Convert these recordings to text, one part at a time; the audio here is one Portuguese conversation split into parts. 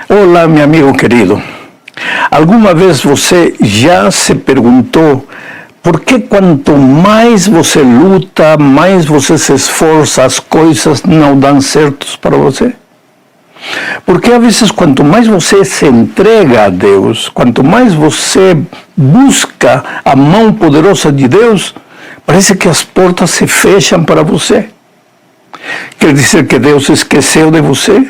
Olá, meu amigo querido. Alguma vez você já se perguntou por que quanto mais você luta, mais você se esforça, as coisas não dão certos para você? Porque às vezes quanto mais você se entrega a Deus, quanto mais você busca a mão poderosa de Deus, parece que as portas se fecham para você. Quer dizer que Deus esqueceu de você?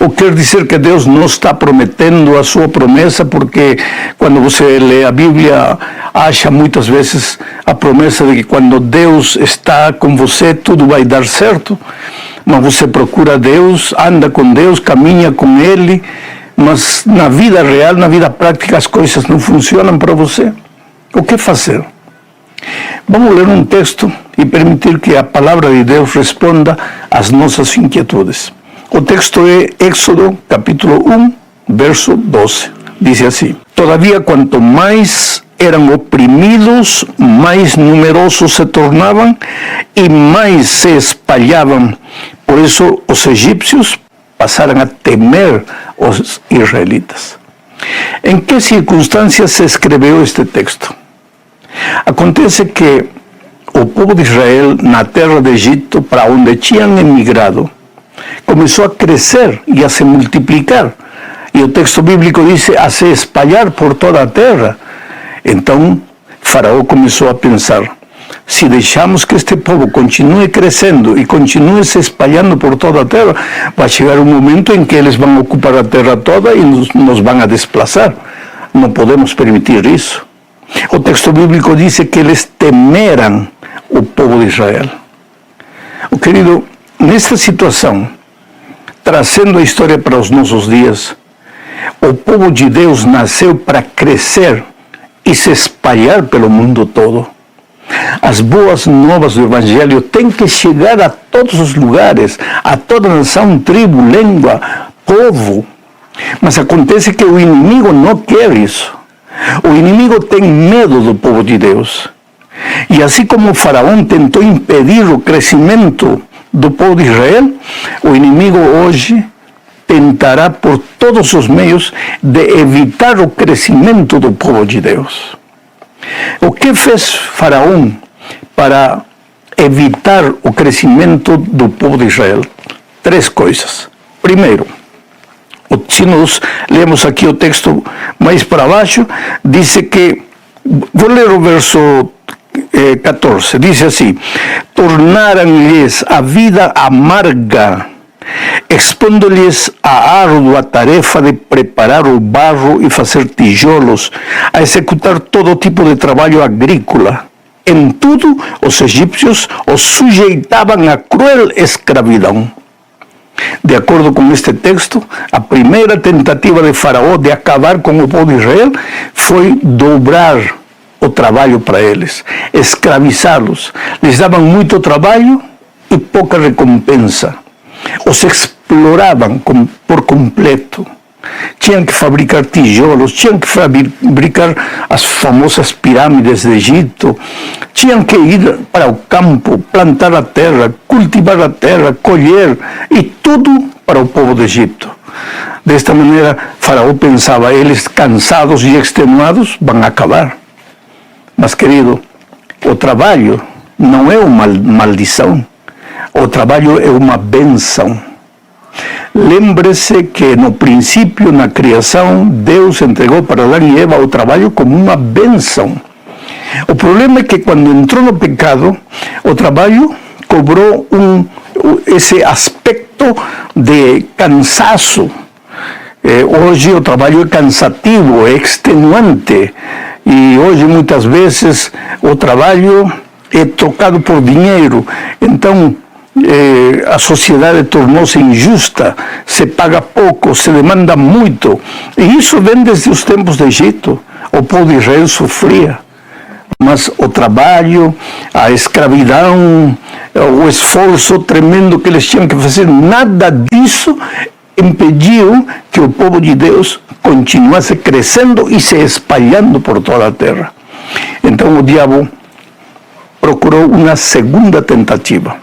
Ou quer dizer que Deus não está prometendo a sua promessa, porque quando você lê a Bíblia, acha muitas vezes a promessa de que quando Deus está com você, tudo vai dar certo. Mas você procura Deus, anda com Deus, caminha com Ele, mas na vida real, na vida prática, as coisas não funcionam para você. O que fazer? Vamos ler um texto e permitir que a palavra de Deus responda às nossas inquietudes. O texto é Éxodo, capítulo 1, verso 12. Diz assim: Todavia, quanto mais eram oprimidos, mais numerosos se tornavam e mais se espalhavam. Por isso, os egípcios passaram a temer os israelitas. Em que circunstâncias se escreveu este texto? Acontece que o povo de Israel, na terra de Egito, para onde tinham emigrado, começou a crescer e a se multiplicar. E o texto bíblico diz a se espalhar por toda a terra. Então, Faraó começou a pensar: se deixamos que este povo continue crescendo e continue se espalhando por toda a terra, vai chegar um momento em que eles vão ocupar a terra toda e nos vão a desplaçar. Não podemos permitir isso. O texto bíblico diz que eles temeram o povo de Israel. Querido, nesta situação, trazendo a história para os nossos dias, o povo de Deus nasceu para crescer e se espalhar pelo mundo todo. As boas novas do Evangelho têm que chegar a todos os lugares, a toda nação, tribo, língua, povo. Mas acontece que o inimigo não quer isso. O inimigo tem medo do povo de Deus. E assim como o Faraó tentou impedir o crescimento do povo de Israel, o inimigo hoje tentará por todos os meios de evitar o crescimento do povo de Deus. O que fez Faraó para evitar o crescimento do povo de Israel? 3 coisas. Primeiro, se nós lemos aqui o texto mais para baixo, diz que, vou ler o verso 14, diz assim: tornaram-lhes a vida amarga, expondo-lhes a árdua tarefa de preparar o barro e fazer tijolos, a executar todo tipo de trabalho agrícola. Em tudo, os egípcios os sujeitavam a cruel escravidão. De acordo com este texto, a primeira tentativa de Faraó de acabar com o povo de Israel foi dobrar o trabalho para eles, escravizá-los. Lhes davam muito trabalho e pouca recompensa. Os exploravam por completo. Tinham que fabricar tijolos, tinham que fabricar as famosas pirâmides de Egito, tinham que ir para o campo, plantar a terra, cultivar a terra, colher, e tudo para o povo do Egito. Desta maneira, Faraó pensava: eles cansados e extenuados vão acabar. Mas, querido, o trabalho não é uma maldição, o trabalho é uma bênção. Lembre-se que no princípio, na criação, Deus entregou para Adão e Eva o trabalho como uma bênção. O problema é que quando entrou no pecado, o trabalho cobrou esse aspecto de cansaço. Hoje o trabalho é cansativo, é extenuante. E hoje muitas vezes o trabalho é trocado por dinheiro. Então, a sociedade tornou-se injusta, se paga pouco, se demanda muito. E isso vem desde os tempos do Egito. O povo de Israel sofria. Mas o trabalho, a escravidão, o esforço tremendo que eles tinham que fazer, nada disso impediu que o povo de Deus continuasse crescendo e se espalhando por toda a terra. Então o diabo procurou uma segunda tentativa.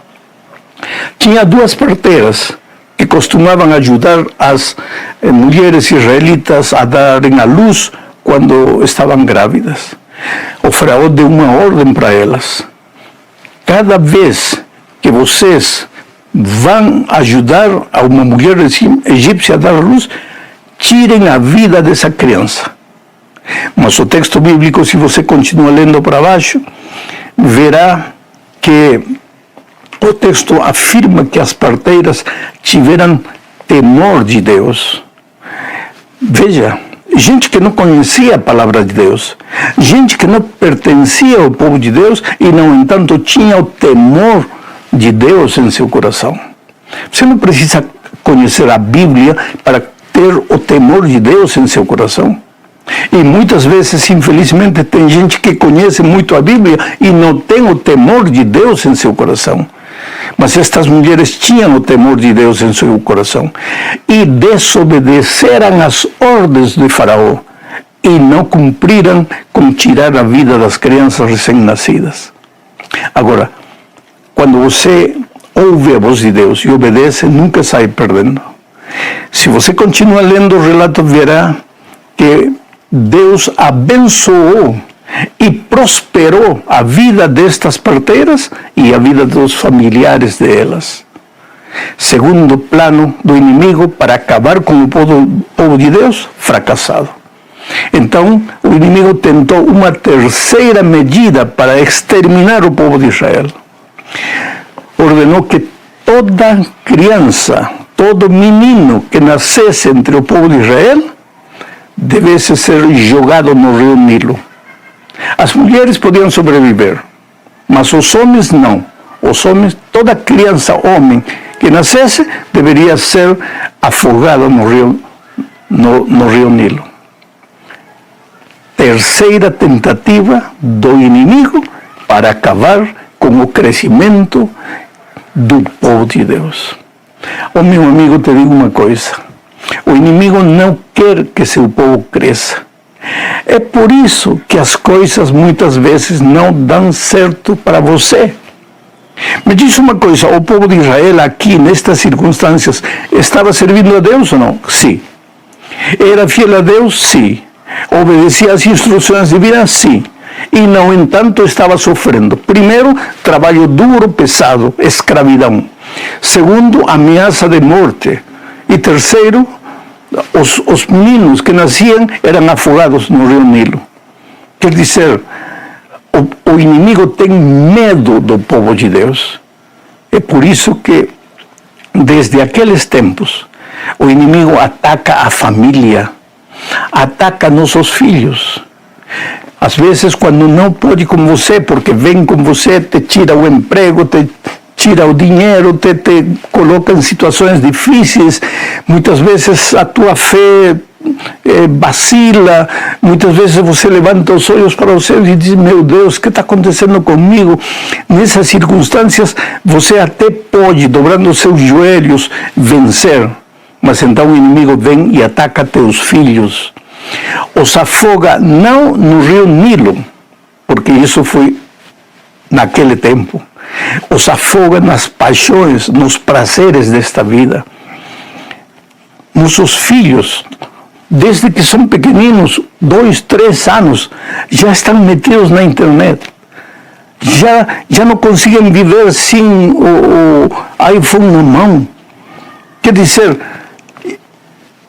Tinha 2 parteiras que que costumavam ajudar as mulheres israelitas a darem à luz quando estavam grávidas. O faraó deu uma ordem para elas: cada vez que vocês vão ajudar a uma mulher egípcia a dar à luz, tirem a vida dessa criança. Mas o texto bíblico, se você continua lendo para baixo, verá que o texto afirma que as parteiras tiveram temor de Deus. Veja, gente que não conhecia a palavra de Deus, gente que não pertencia ao povo de Deus e, no entanto, tinha o temor de Deus em seu coração. Você não precisa conhecer a Bíblia para ter o temor de Deus em seu coração. E muitas vezes, infelizmente, tem gente que conhece muito a Bíblia e não tem o temor de Deus em seu coração. Mas estas mulheres tinham o temor de Deus em seu coração e desobedeceram às ordens de Faraó e não cumpriram com tirar a vida das crianças recém-nascidas. Agora, quando você ouve a voz de Deus e obedece, nunca sai perdendo. Se você continua lendo o relato, verá que Deus abençoou e prosperou a vida destas parteiras e a vida dos familiares delas. Segundo plano do inimigo para acabar com o povo de Deus, fracassado. Então, o inimigo tentou uma terceira medida para exterminar o povo de Israel. Ordenou que toda criança, todo menino que nascesse entre o povo de Israel devesse ser jogado no rio Nilo. As mulheres podiam sobreviver, mas os homens não. Os homens, toda criança, homem que nascesse, deveria ser afogado no rio Nilo. Terceira tentativa do inimigo para acabar com o crescimento do povo de Deus. Oh, meu amigo, te digo uma coisa: o inimigo não quer que seu povo cresça. É por isso que as coisas muitas vezes não dão certo para você. Me diz uma coisa: o povo de Israel aqui, nestas circunstâncias, estava servindo a Deus ou não? Sim. Era fiel a Deus? Sim. Obedecia às instruções divinas? Sim. E, no entanto, estava sofrendo. Primeiro, trabalho duro, pesado, escravidão. Segundo, ameaça de morte. E terceiro, os meninos que nasciam eram afogados no rio Nilo. Quer dizer, o inimigo tem medo do povo de Deus. É por isso que, desde aqueles tempos, o inimigo ataca a família, ataca nossos filhos. Às vezes, quando não pode com você, porque vem com você, te tira o emprego, te tira o dinheiro, te coloca em situações difíceis. Muitas vezes a tua fé vacila, muitas vezes você levanta os olhos para os céus e diz: meu Deus, o que está acontecendo comigo? Nessas circunstâncias, você até pode, dobrando os seus joelhos, vencer. Mas então o inimigo vem e ataca teus filhos. Os afoga não no rio Nilo, porque isso foi naquele tempo. Os afoga nas paixões, nos prazeres desta vida. Nossos filhos, desde que são pequeninos, 2, 3 anos, já estão metidos na internet. Já não conseguem viver sem o iPhone na mão. Quer dizer,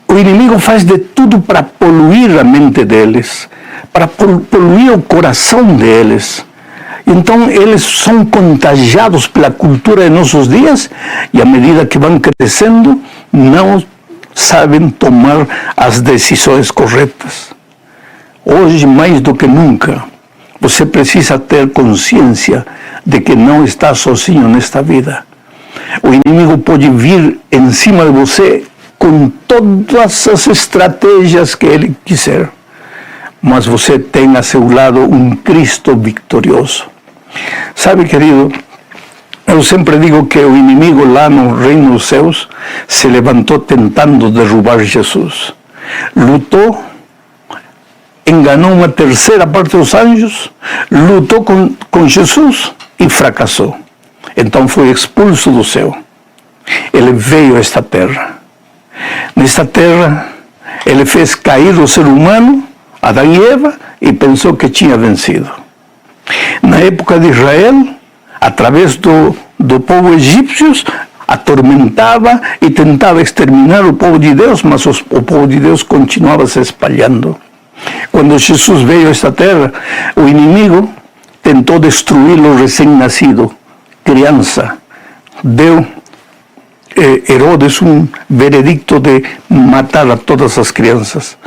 o inimigo faz de tudo para poluir a mente deles, para poluir o coração deles. Então, eles são contagiados pela cultura de nossos dias e, à medida que vão crescendo, não sabem tomar as decisões corretas. Hoje, mais do que nunca, você precisa ter consciência de que não está sozinho nesta vida. O inimigo pode vir em cima de você com todas as estratégias que ele quiser, mas você tem a seu lado um Cristo vitorioso. Sabe, querido, eu sempre digo que o inimigo lá no reino dos céus se levantou tentando derrubar Jesus. Lutou, enganou uma terceira parte dos anjos, lutou com Jesus e fracassou. Então foi expulso do céu. ele veio a esta terra. Nesta terra, ele fez cair o ser humano, Adão e Eva, e pensou que tinha vencido. Na época de Israel, através do povo egípcio, atormentava e tentava exterminar o povo de Deus, mas o povo de Deus continuava se espalhando. Quando Jesus veio a esta terra, o inimigo tentou destruí-lo recém-nascido, criança. Deu Herodes um veredicto de matar a todas as crianças.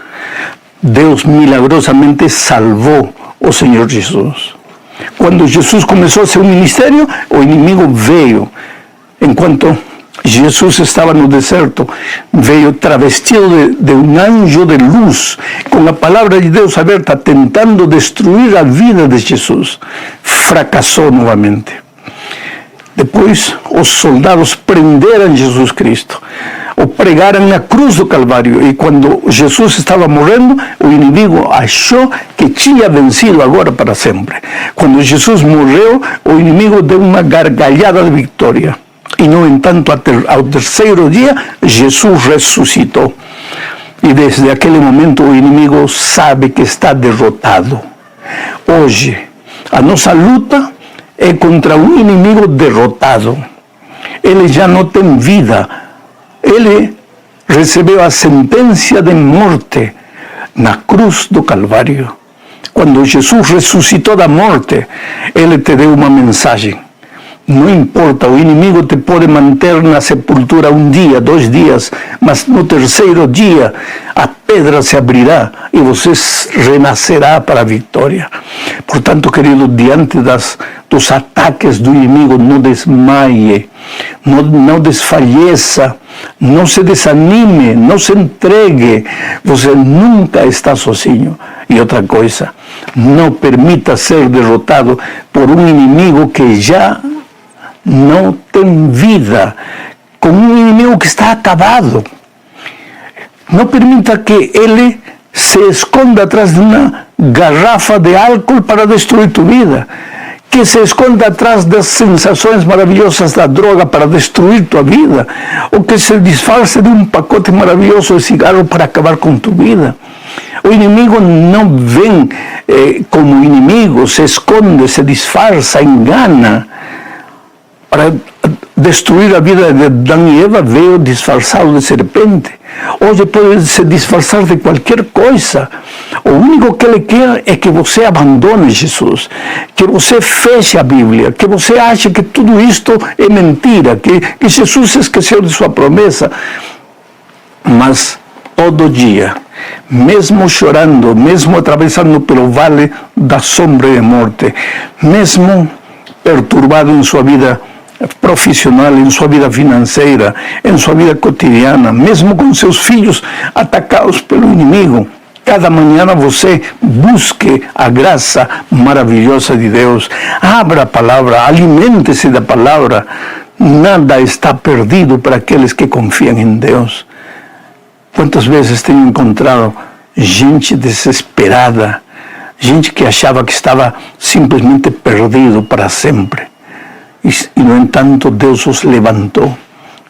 Deus milagrosamente salvou o Senhor Jesus. Quando Jesus começou seu ministério, o inimigo veio. Enquanto Jesus estava no deserto, veio travestido de um anjo de luz, com a palavra de Deus aberta, tentando destruir a vida de Jesus. Fracassou novamente. Depois, os soldados prenderam Jesus Cristo, o pregaram na cruz do Calvário, e quando Jesus estava morrendo, o inimigo achou que tinha vencido agora para sempre. Quando Jesus morreu, o inimigo deu uma gargalhada de vitória. E, no entanto, ao terceiro dia, Jesus ressuscitou. E desde aquele momento o inimigo sabe que está derrotado. Hoje, a nossa luta é contra um inimigo derrotado. Ele já não tem vida. Ele recebeu a sentença de morte na cruz do Calvário. Quando Jesus ressuscitou da morte, ele te deu uma mensagem. Não importa, o inimigo te pode manter na sepultura um dia, 2 dias, mas no terceiro dia a pedra se abrirá e você renascerá para a vitória. Portanto, querido, diante dos ataques do inimigo, não desmaie, não desfaleça, não se desanime, não se entregue. Você nunca está sozinho. E outra coisa, não permita ser derrotado por um inimigo que já não tem vida, com um inimigo que está acabado. Não permita que ele se esconda atrás de uma garrafa de álcool para destruir tu vida, que se esconda atrás das sensações maravilhosas da droga para destruir tua vida, ou que se disfarce de um pacote maravilhoso de cigarro para acabar com tu vida. O inimigo não vem como inimigo, se esconde, se disfarça, engana. Para destruir a vida de Adão e Eva, veio disfarçado de serpente. Hoje pode se disfarçar de qualquer coisa. O único que ele quer é que você abandone Jesus, que você feche a Bíblia, que você ache que tudo isto é mentira, que Jesus esqueceu de sua promessa. Mas todo dia, mesmo chorando, mesmo atravessando pelo vale da sombra e da morte, mesmo perturbado em sua vida profissional, em sua vida financeira, em sua vida cotidiana, mesmo com seus filhos atacados pelo inimigo, cada manhã você busque a graça maravilhosa de Deus. Abra a palavra, alimente-se da palavra. Nada está perdido para aqueles que confiam em Deus. Quantas vezes tenho encontrado gente desesperada, gente que achava que estava simplesmente perdido para sempre. E, no entanto, Deus os levantou.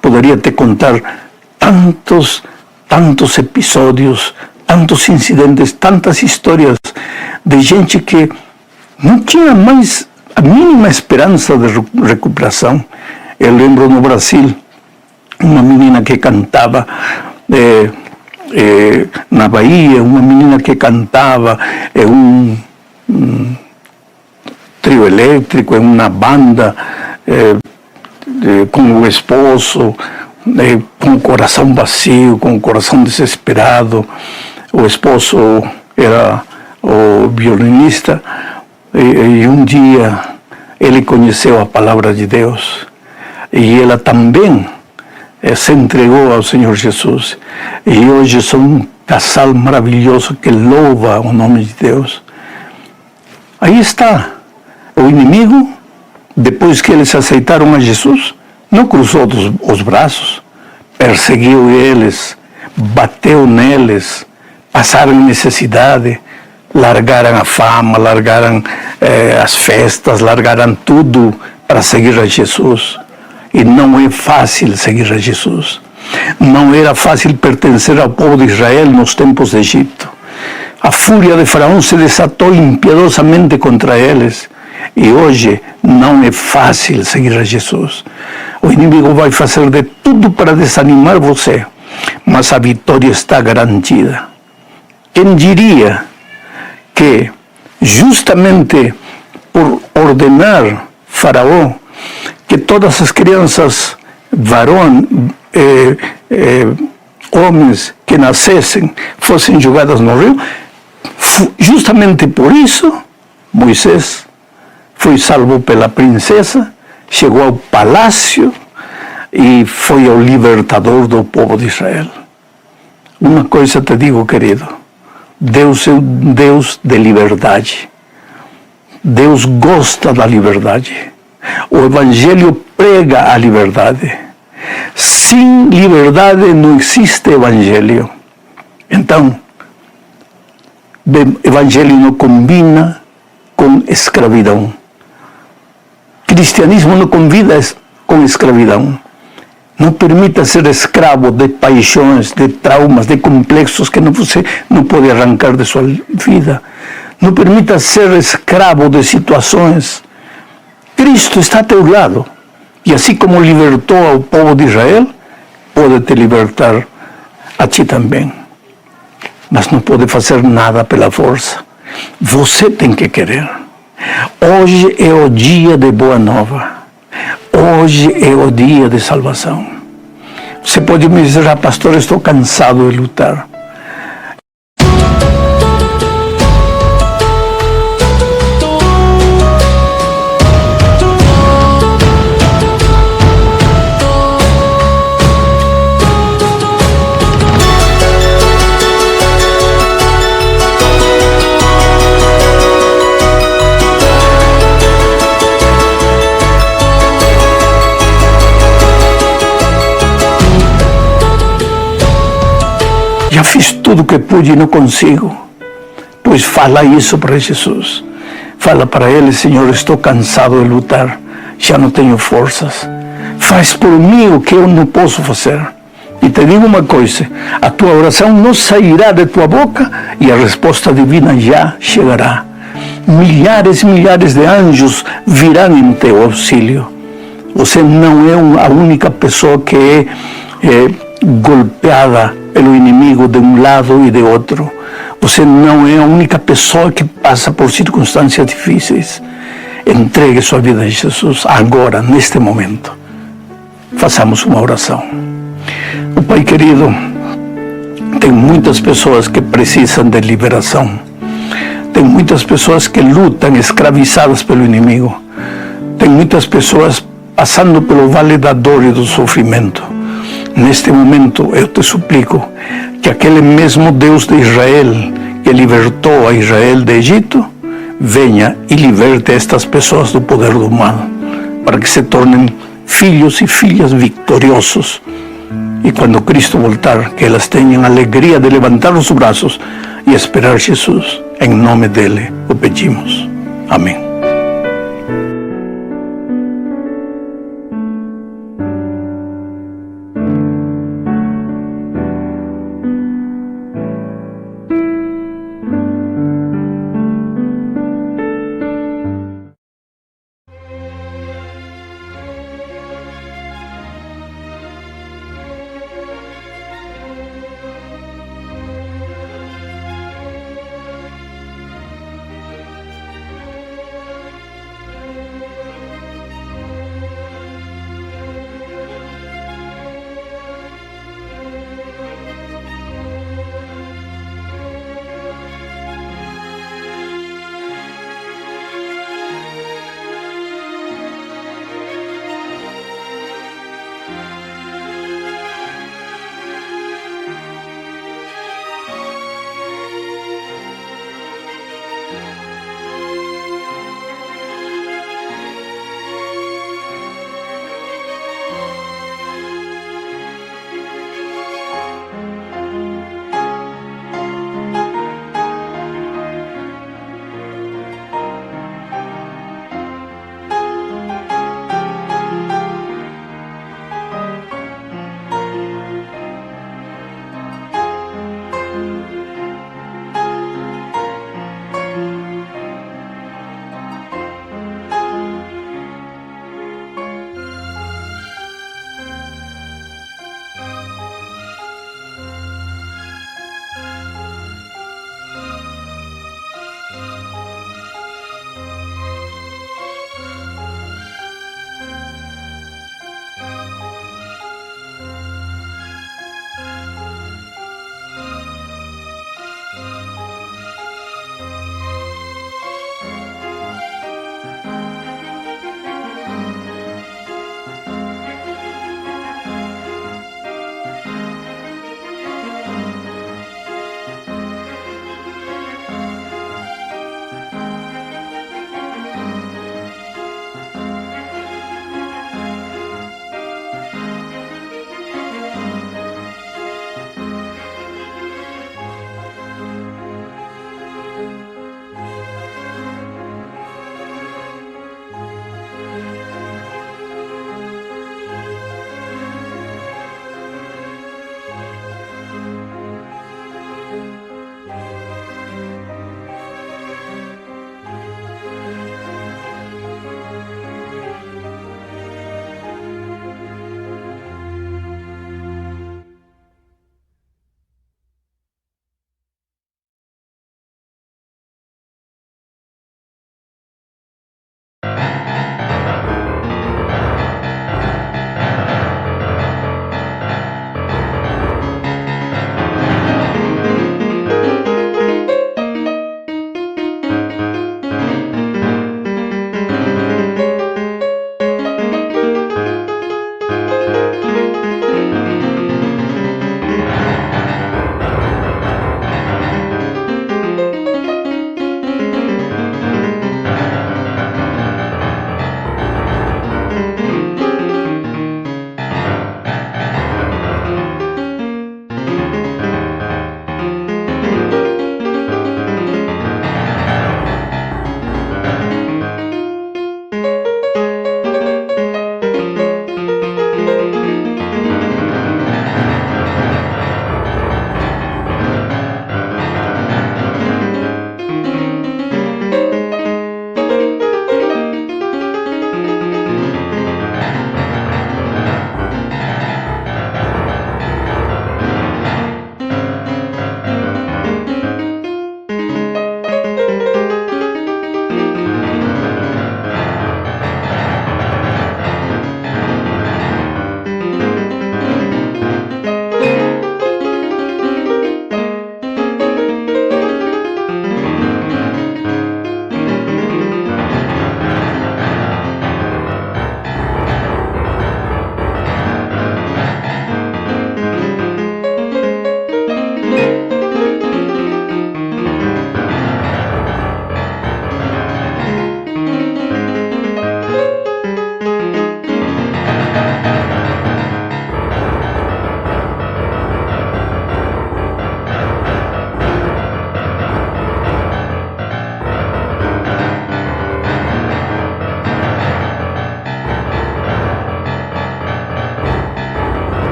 Poderia te contar tantos episódios, tantos incidentes, tantas histórias de gente que não tinha mais a mínima esperança de recuperação. Eu lembro no Brasil, uma menina que cantava na Bahia, uma menina que cantava um trio elétrico, em uma banda, com o esposo, com o coração vazio, com o coração desesperado. O esposo era o violinista, e um dia ele conheceu a palavra de Deus, e ela também se entregou ao Senhor Jesus. E hoje são um casal maravilhoso que louva o nome de Deus. Aí está. O inimigo, depois que eles aceitaram a Jesus, não cruzou os braços, perseguiu eles, bateu neles, passaram necessidade, largaram a fama, largaram as festas, largaram tudo para seguir a Jesus. E não é fácil seguir a Jesus. Não era fácil pertencer ao povo de Israel nos tempos do Egito. A fúria de Faraó se desatou impiedosamente contra eles. E hoje não é fácil seguir a Jesus. O inimigo vai fazer de tudo para desanimar você, mas a vitória está garantida. Quem diria que justamente por ordenar Faraó que todas as crianças homens que nascessem fossem jogadas no rio, justamente por isso Moisés foi salvo pela princesa, chegou ao palácio e foi o libertador do povo de Israel. Uma coisa te digo, querido, Deus é um Deus de liberdade. Deus gosta da liberdade. O Evangelho prega a liberdade. Sem liberdade não existe Evangelho. Então, o Evangelho não combina com escravidão. Cristianismo não convida com escravidão. Não permita ser escravo de paixões, de traumas, de complexos que você não pode arrancar de sua vida. Não permita ser escravo de situações. Cristo está a teu lado. E assim como libertou ao povo de Israel, pode te libertar a ti também. Mas não pode fazer nada pela força. Você tem que querer. Hoje é o dia de boa nova. Hoje é o dia de salvação. Você pode me dizer, pastor, estou cansado de lutar. Já fiz tudo o que pude e não consigo. Pois fala isso para Jesus. Fala para ele, Senhor, estou cansado de lutar, já não tenho forças. Faz por mim o que eu não posso fazer. E te digo uma coisa, a tua oração não sairá de tua boca e a resposta divina já chegará. Milhares e milhares de anjos virão em teu auxílio. Você não é a única pessoa que é golpeada pelo inimigo de um lado e de outro. Você não é a única pessoa que passa por circunstâncias difíceis. Entregue sua vida a Jesus agora, neste momento. Façamos uma oração. O Pai querido, tem muitas pessoas que precisam de liberação. Tem muitas pessoas que lutam escravizadas pelo inimigo. Tem muitas pessoas passando pelo vale da dor e do sofrimento. Neste momento, eu te suplico que aquele mesmo Deus de Israel, que libertou a Israel do Egito, venha e liberte estas pessoas do poder do mal, para que se tornem filhos e filhas vitoriosos. E quando Cristo voltar, que elas tenham a alegria de levantar os braços e esperar Jesus. Em nome dele o pedimos. Amém.